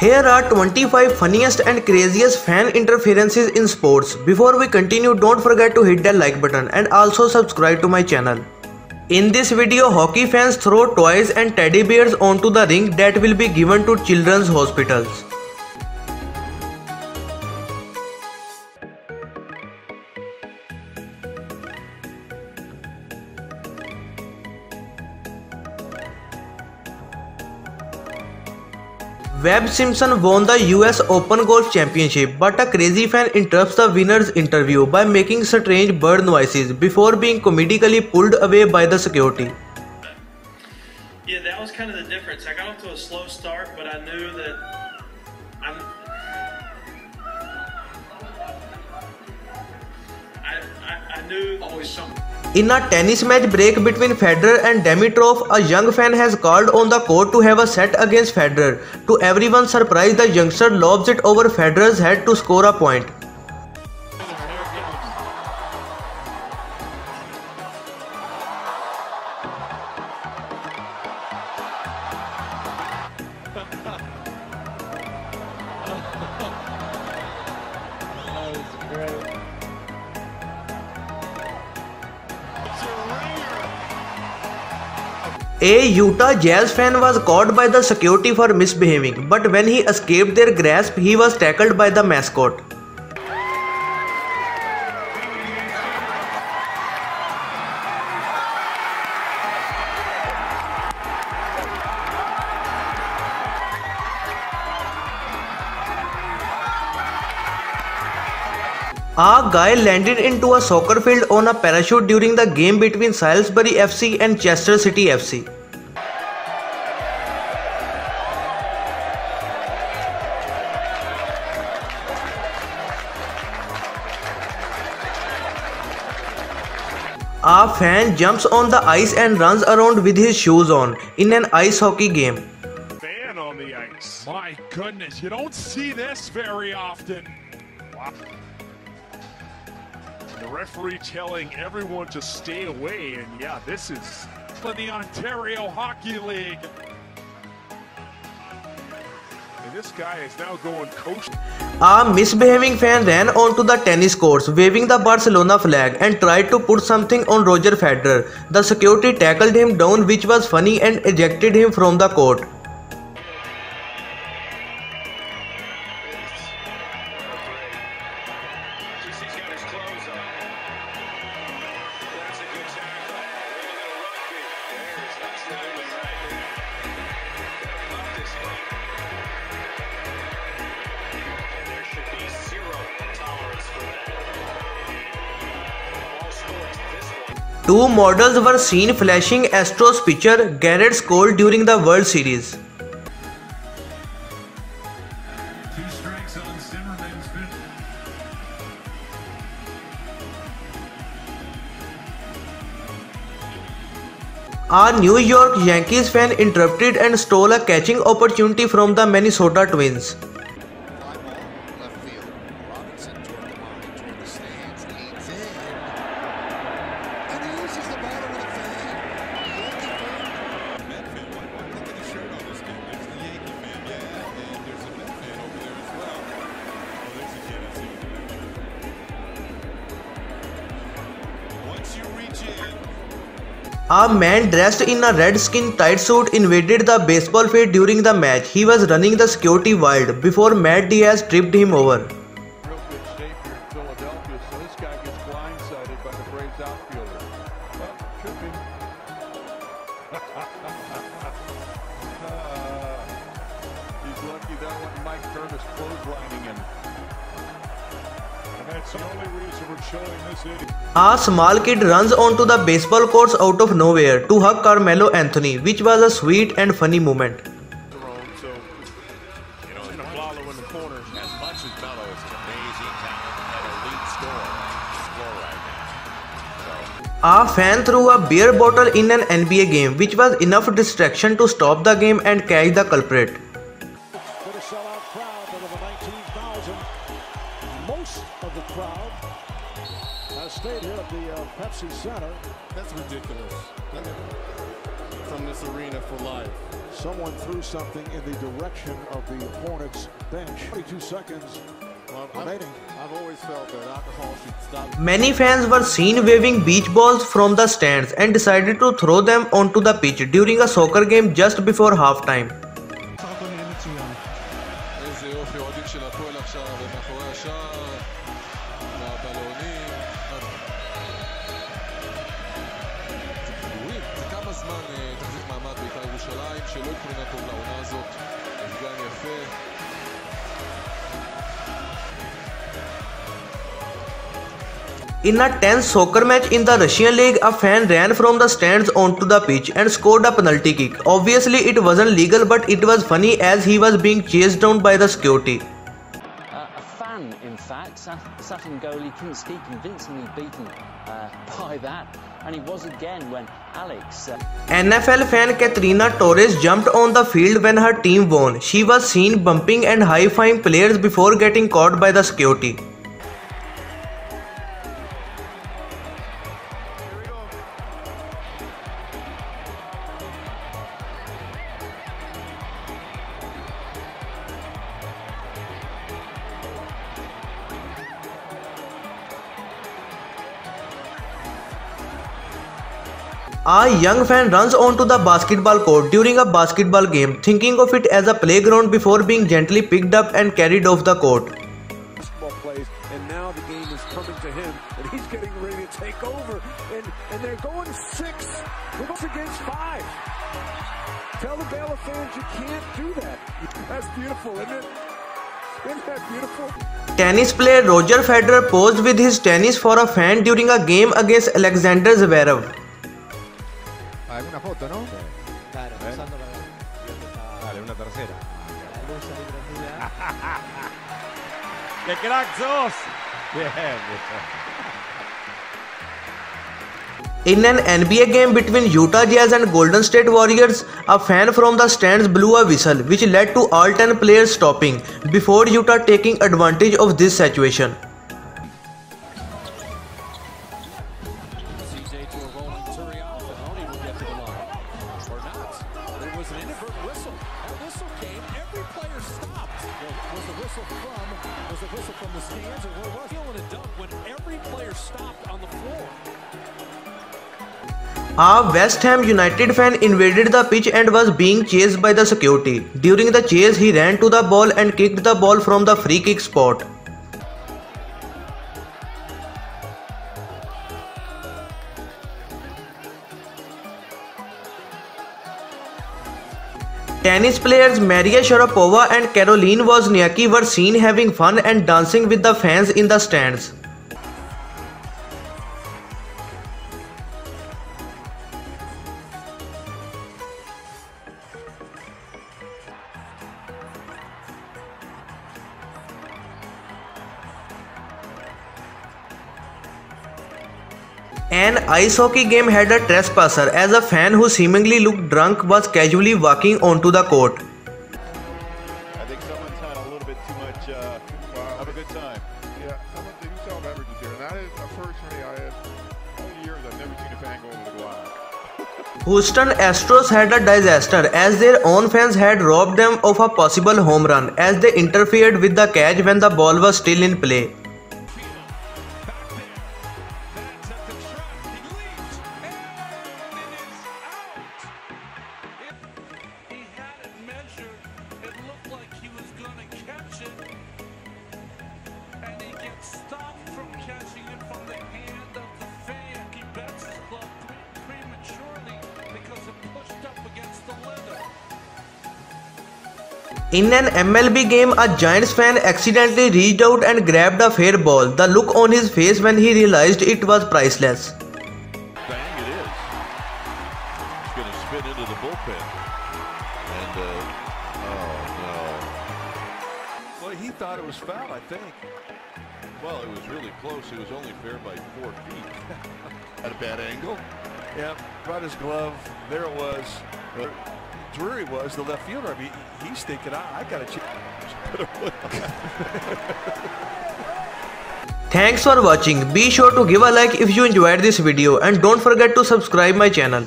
Here are 25 funniest and craziest fan interferences in sports. Before we continue, don't forget to hit that like button and also subscribe to my channel. In this video, hockey fans throw toys and teddy bears onto the ring that will be given to children's hospitals. Webb Simpson won the US Open Golf Championship, but a crazy fan interrupts the winner's interview by making strange bird noises before being comedically pulled away by the security. Yeah, that was kind of the difference. I got off to a slow start, but I knew that I knew always something. In a tennis match break between Federer and Dimitrov, a young fan has called on the court to have a set against Federer. To everyone's surprise, the youngster lobs it over Federer's head to score a point. A Utah Jazz fan was caught by the security for misbehaving, but when he escaped their grasp, he was tackled by the mascot. A guy landed into a soccer field on a parachute during the game between Salisbury FC and Chester City FC. A fan jumps on the ice and runs around with his shoes on in an ice hockey game. Fan on the ice. My goodness, you don't see this very often. Wow. The referee telling everyone to stay away, and yeah, this is for the Ontario Hockey League. And this guy is now going coach. A misbehaving fan ran onto the tennis courts waving the Barcelona flag and tried to put something on Roger Federer. The security tackled him down, which was funny, and ejected him from the court. Two models were seen flashing Astros pitcher Garrett Cole during the World Series. A New York Yankees fan interrupted and stole a catching opportunity from the Minnesota Twins. A man dressed in a red skin tight suit invaded the baseball field during the match. He was running the security wild before Matt Diaz tripped him over. Real good shape here in Philadelphia, so this guy gets blindsided by the Braves outfielder. Well, tripping. He's lucky that wasn't Mike Curtis clotheslining him. And that's the only reason we're showing this video. A small kid runs onto the baseball courts out of nowhere to hug Carmelo Anthony, which was a sweet and funny moment. A fan threw a beer bottle in an NBA game, which was enough distraction to stop the game and catch the culprit. For a sellout crowd of over 19,000. Most of the crowd has stayed here at the Pepsi Center. That's ridiculous. from this arena for life. Someone threw something in the direction of the Hornets bench. 22 seconds remaining. I've always felt that alcohol should stop. Many fans were seen waving beach balls from the stands and decided to throw them onto the pitch during a soccer game just before halftime. איזה יופי, אוהדים של הפועל עכשיו, ומאחורי השער, והבלונים. זה חיבורים, זה כמה זמן תחזיק מעמד בית"ר ירושלים, שלא התכוננה טוב לעונה הזאת, מפגן יפה. In a tense soccer match in the Russian league, a fan ran from the stands onto the pitch and scored a penalty kick. Obviously, it wasn't legal, but it was funny as he was being chased down by the security. A fan, in fact, Sutton goalie Kinski convincingly beaten by that, and he was again when Alex. NFL fan Katrina Torres jumped on the field when her team won. She was seen bumping and high-fiving players before getting caught by the security. A young fan runs onto the basketball court during a basketball game, thinking of it as a playground before being gently picked up and carried off the court. Basketball plays, and now the game is coming to him, and he's getting ready to take over. And they're going 6. We're going against 5. Tell the Baylor fans you can't do that. That's beautiful, isn't it? Isn't that beautiful? Tennis player Roger Federer posed with his tennis for a fan during a game against Alexander Zverev. Hay una foto, ¿no? Claro, pasando para Dale, una tercera. la luz libertad. ¡Qué crack sos! Bien. In an NBA game between Utah Jazz and Golden State Warriors, a fan from the stands blew a whistle, which led to all 10 players stopping, before Utah taking advantage of this situation. CJ to a rolling Turiaf, and Oni will get to the line. Or not. There was an inadvertent whistle. That whistle came. Every player stopped. Was the whistle from the stands, or where was he? Feeling a dunk when every player stopped on the floor. A West Ham United fan invaded the pitch and was being chased by the security. During the chase, he ran to the ball and kicked the ball from the free kick spot. Tennis players Maria Sharapova and Caroline Wozniacki were seen having fun and dancing with the fans in the stands. An ice hockey game had a trespasser as a fan who seemingly looked drunk was casually walking onto the court. I think someone's had a little bit too much of a good time. Yeah, you saw beverages here, and that is a first for me. I have all the years I've never seen a fan go over the glass. Houston Astros had a disaster as their own fans had robbed them of a possible home run as they interfered with the catch when the ball was still in play. In an MLB game, a Giants fan accidentally reached out and grabbed a fair ball. The look on his face when he realized it was priceless. Bang, it is. It's going to spin into the bullpen. And, oh no. Well, he thought it was foul, I think. Well, it was really close. It was only fair by 4 feet. At a bad angle. Yeah, brought his glove. There it was. Drury was the left fielder. I mean, he's thinking, I got to Thanks for watching. Be sure to give a like if you enjoyed this video and don't forget to subscribe my channel.